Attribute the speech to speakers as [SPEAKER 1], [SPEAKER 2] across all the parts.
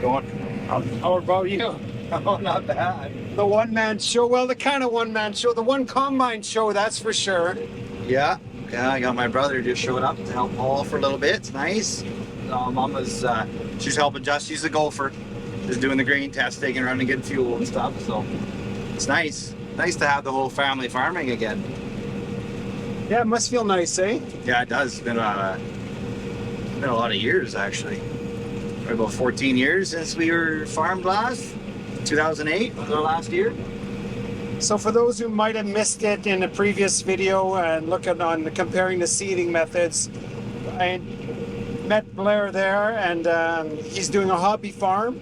[SPEAKER 1] it going?
[SPEAKER 2] How about you?
[SPEAKER 1] Oh, not bad.
[SPEAKER 2] The one-man show. Well, the kind of one-man show. The one combine show, that's for sure.
[SPEAKER 1] Yeah, I got my brother just showed up to help Paul for a little bit. It's nice. Mama's, she's helping Just. She's a gopher. Just doing the grain test, taking around and getting fuel and stuff. So it's nice. Nice to have the whole family farming again.
[SPEAKER 2] Yeah, it must feel nice, eh?
[SPEAKER 1] Yeah, it does. It's been a lot of years, actually. Probably about 14 years since we were farmed last. 2008 was our last year.
[SPEAKER 2] So for those who might have missed it in a previous video and looking on comparing the seeding methods, I met Blair there, and he's doing a hobby farm,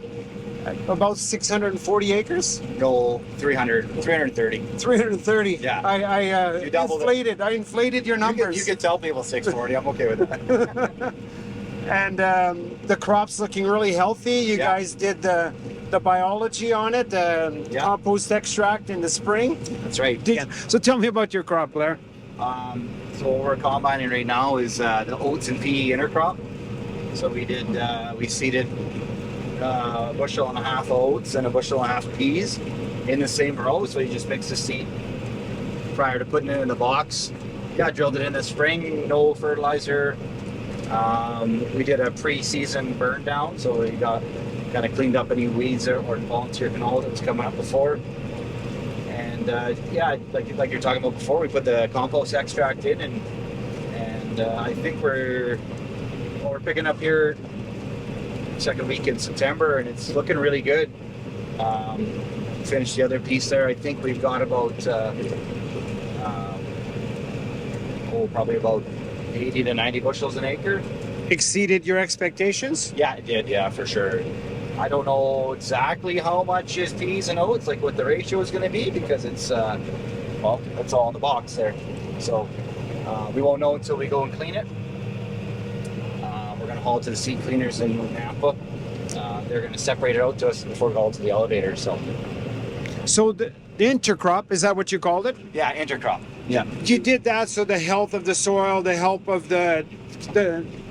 [SPEAKER 2] about 640 acres.
[SPEAKER 1] No, 330.
[SPEAKER 2] 330.
[SPEAKER 1] Yeah.
[SPEAKER 2] I
[SPEAKER 1] You doubled
[SPEAKER 2] inflated. I inflated your numbers.
[SPEAKER 1] You can tell people 640. I'm okay with that.
[SPEAKER 2] And the crop's looking really healthy. You guys did the biology on it, compost extract in the spring.
[SPEAKER 1] That's right.
[SPEAKER 2] So tell me about your crop, Blair.
[SPEAKER 1] So what we're combining right now is the oats and pea intercrop. So we seeded a bushel and a half of oats and a bushel and a half of peas in the same row. So you just mix the seed prior to putting it in the box. Yeah, drilled it in the spring, no fertilizer. We did a pre-season burn down, so we got kind of cleaned up any weeds or volunteer canola that was coming up before. And yeah, like you're talking about before, we put the compost extract in, and I think we're picking up here second week in September, and it's looking really good. Finished the other piece there. I think we've got about probably about 80 to 90 bushels an acre.
[SPEAKER 2] Exceeded your expectations?
[SPEAKER 1] Yeah, it did. Yeah, for sure. I don't know exactly how much is peas and oats, like what the ratio is going to be, because it's well, it's all in the box there. So we won't know until we go and clean it. We're going to haul it to the seed cleaners in Nampa. They're going to separate it out to us before we go to the elevator.
[SPEAKER 2] So the intercrop, is that what you called it?
[SPEAKER 1] Yeah, intercrop. Yeah.
[SPEAKER 2] You did that so the health of the soil, the help of the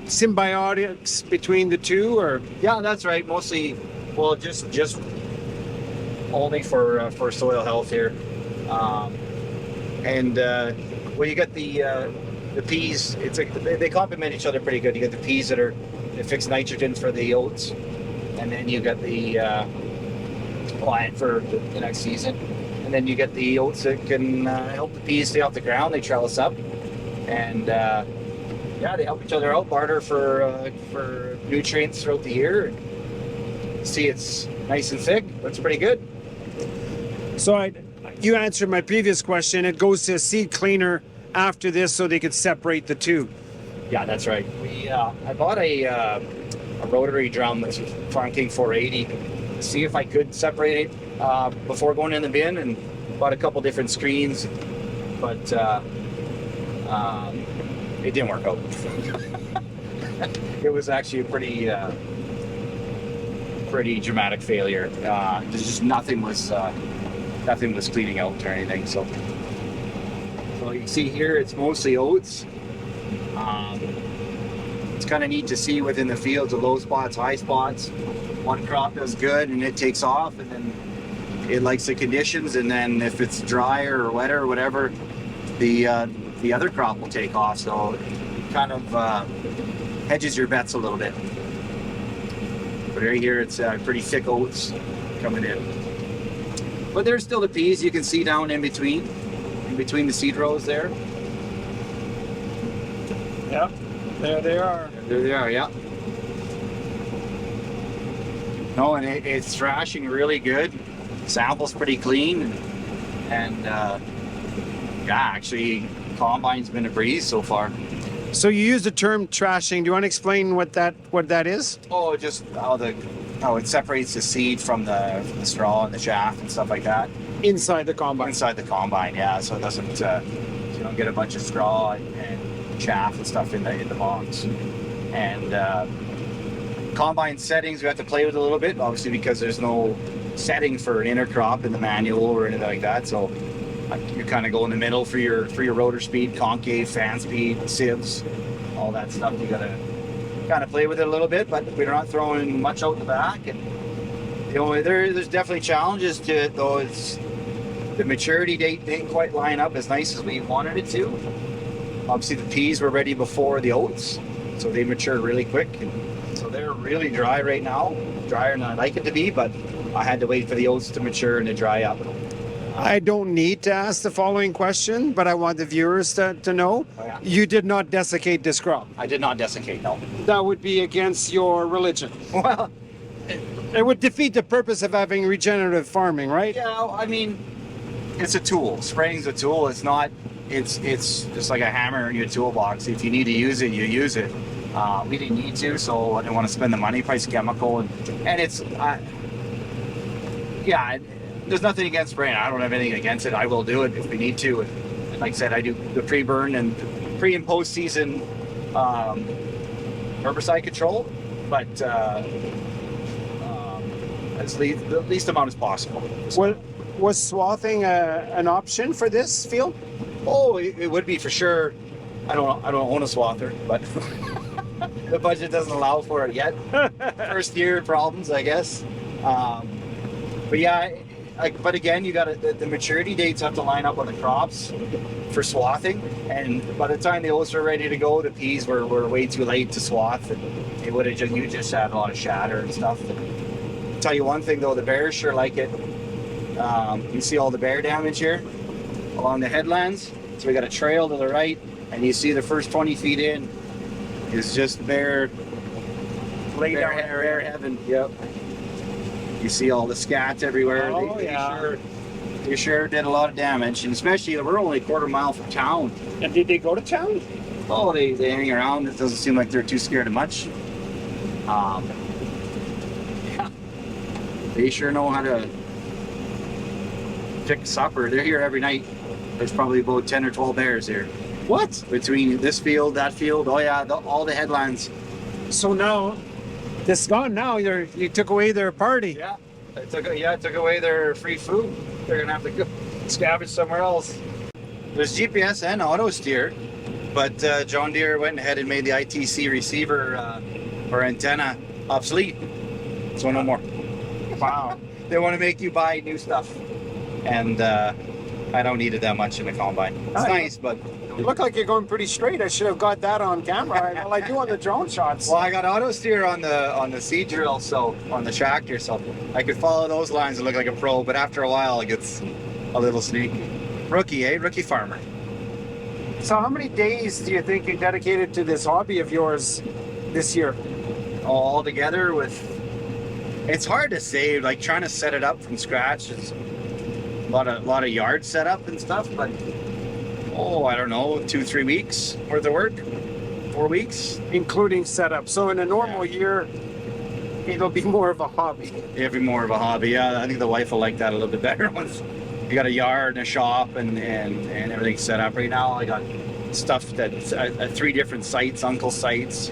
[SPEAKER 2] symbiotics between the two, or?
[SPEAKER 1] Yeah, that's right. Mostly, well, just only for soil health here. Well, you got the peas. They complement each other pretty good. You got the peas that fix nitrogen for the oats, and then you got the plant for the next season. And then you get the oats that can help the peas stay off the ground. They trellis up, and yeah, they help each other out, barter for nutrients throughout the year. See, it's nice and thick. Looks pretty good.
[SPEAKER 2] So you answered my previous question. It goes to a seed cleaner after this, so they could separate the two.
[SPEAKER 1] Yeah, that's right. I bought a rotary drum that's Farm King 480 to see if I could separate it before going in the bin, and bought a couple different screens, but it didn't work out. It was actually a pretty dramatic failure. There's just nothing was cleaning out or anything. So you can see here, it's mostly oats. It's kind of neat to see within the fields, the low spots, high spots. One crop does good and it takes off, and then it likes the conditions, and then if it's drier or wetter or whatever, the other crop will take off. So it kind of hedges your bets a little bit. But right here, it's pretty thick oats coming in. But there's still the peas you can see down in between the seed rows there.
[SPEAKER 2] Yep, there they are.
[SPEAKER 1] There they are, yeah. No, and it's thrashing really good. Sample's pretty clean, and yeah, actually, combine's been a breeze so far.
[SPEAKER 2] So you use the term trashing. Do you want to explain what that is?
[SPEAKER 1] Oh, just how it separates the seed from the straw and the chaff and stuff like that.
[SPEAKER 2] Inside the combine.
[SPEAKER 1] Inside the combine, yeah. So it doesn't, you don't get a bunch of straw and chaff and stuff in the box. And combine settings, we have to play with a little bit, obviously, because there's no setting for an intercrop in the manual or anything like that. So you kind of go in the middle for your rotor speed, concave, fan speed, sieves, all that stuff. You gotta kind of play with it a little bit, but we're not throwing much out the back. And there's definitely challenges to it, though. It's the maturity date didn't quite line up as nice as we wanted it to. Obviously, the peas were ready before the oats, so they matured really quick. And so they're really dry right now, drier than I'd like it to be, but I had to wait for the oats to mature and to dry up.
[SPEAKER 2] I don't need to ask the following question, but I want the viewers to know.
[SPEAKER 1] Oh, yeah.
[SPEAKER 2] You did not desiccate this crop.
[SPEAKER 1] I did not desiccate, no.
[SPEAKER 2] That would be against your religion.
[SPEAKER 1] Well,
[SPEAKER 2] It would defeat the purpose of having regenerative farming, right?
[SPEAKER 1] yeah, I mean, it's a tool. Spraying's a tool. It's not. It's just like a hammer in your toolbox. If you need to use it, you use it. We didn't need to, so I didn't want to spend the money, price chemical, and it's. Yeah, there's nothing against spraying. I don't have anything against it. I will do it if we need to. And like I said, I do the pre-burn and pre and post season herbicide control, but the least amount as possible.
[SPEAKER 2] Was swathing an option for this field?
[SPEAKER 1] Oh, it would be for sure. I don't own a swather, but the budget doesn't allow for it yet. First year problems, I guess. But yeah, but again, you got the maturity dates have to line up on the crops for swathing, and by the time the oats were ready to go, the peas were way too late to swath, and it would have you just had a lot of shatter and stuff. I'll tell you one thing though, the bears sure like it. You see all the bear damage here along the headlands. So we got a trail to the right, and you see the first 20 feet in is just bear heaven. Yep. You see all the scats everywhere.
[SPEAKER 2] Oh,
[SPEAKER 1] They sure did a lot of damage, and especially we're only a quarter mile from town.
[SPEAKER 2] And did they go to town?
[SPEAKER 1] Oh, they hang around. It doesn't seem like they're too scared of much. Yeah. They sure know how to pick supper. They're here every night. There's probably about 10 or 12 bears here.
[SPEAKER 2] What?
[SPEAKER 1] Between this field, that field. Oh yeah, all the headlands.
[SPEAKER 2] So now, this gone now. You took away their party.
[SPEAKER 1] Yeah, I took away their free food. They're gonna have to go scavenge somewhere else. There's GPS and auto steer, but John Deere went ahead and made the ITC receiver or antenna obsolete. So no more.
[SPEAKER 2] Wow.
[SPEAKER 1] They want to make you buy new stuff, and I don't need it that much in the combine. It's nice, but
[SPEAKER 2] you look like you're going pretty straight. I should have got that on camera. Well, I do on the drone shots.
[SPEAKER 1] Well, I got auto steer on the seed drill, so on the tractor, so I could follow those lines and look like a pro. But after a while, it gets a little sneaky. Rookie farmer.
[SPEAKER 2] So how many days do you think you dedicated to this hobby of yours this year?
[SPEAKER 1] All together it's hard to say. Like trying to set it up from scratch is a lot of yard setup and stuff, but I don't know, 2-3 weeks worth of work, 4 weeks,
[SPEAKER 2] including setup. So in a normal year, it'll be more of a hobby.
[SPEAKER 1] It'll be more of a hobby. Yeah, I think the wife will like that a little bit better once you got a yard and a shop and everything set up. Right now, I got stuff that's at 3 different sites, uncle sites.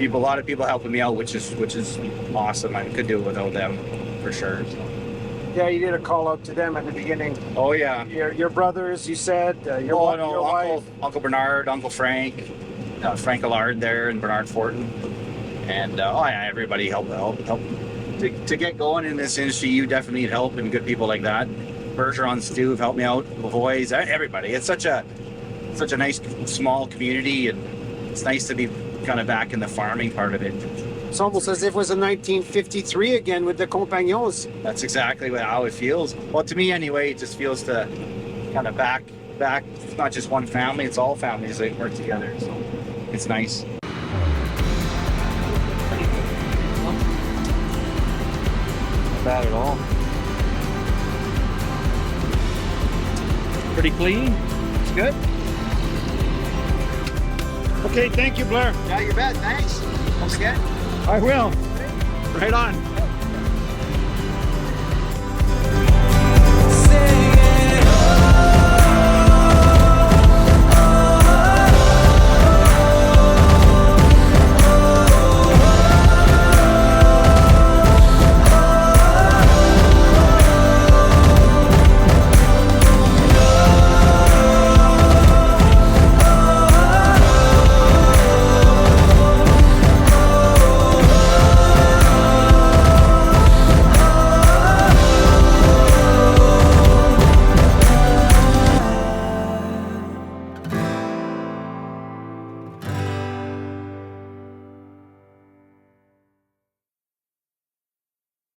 [SPEAKER 1] A lot of people helping me out, which is awesome. I could do it without them for sure. So.
[SPEAKER 2] Yeah, you did a call out to them at the beginning.
[SPEAKER 1] Oh yeah.
[SPEAKER 2] Your brothers, you said. Your wife.
[SPEAKER 1] Uncle Bernard, Uncle Frank, Frank Allard there, and Bernard Fortin, and everybody help to get going in this industry. You definitely need help, and good people like that. Bergeron, Stu have helped me out. Boys, everybody. It's such a nice small community, and it's nice to be kind of back in the farming part of it.
[SPEAKER 2] It's almost as if it was in 1953 again with the Compagnons.
[SPEAKER 1] That's exactly how it feels. Well, to me anyway, it just feels to kind of back. It's not just one family; it's all families that work together. So it's nice. Not bad at all.
[SPEAKER 3] Pretty clean. It's good.
[SPEAKER 2] Okay, thank you, Blair.
[SPEAKER 1] Yeah, you bet. Thanks. Once again.
[SPEAKER 2] I will. Right on.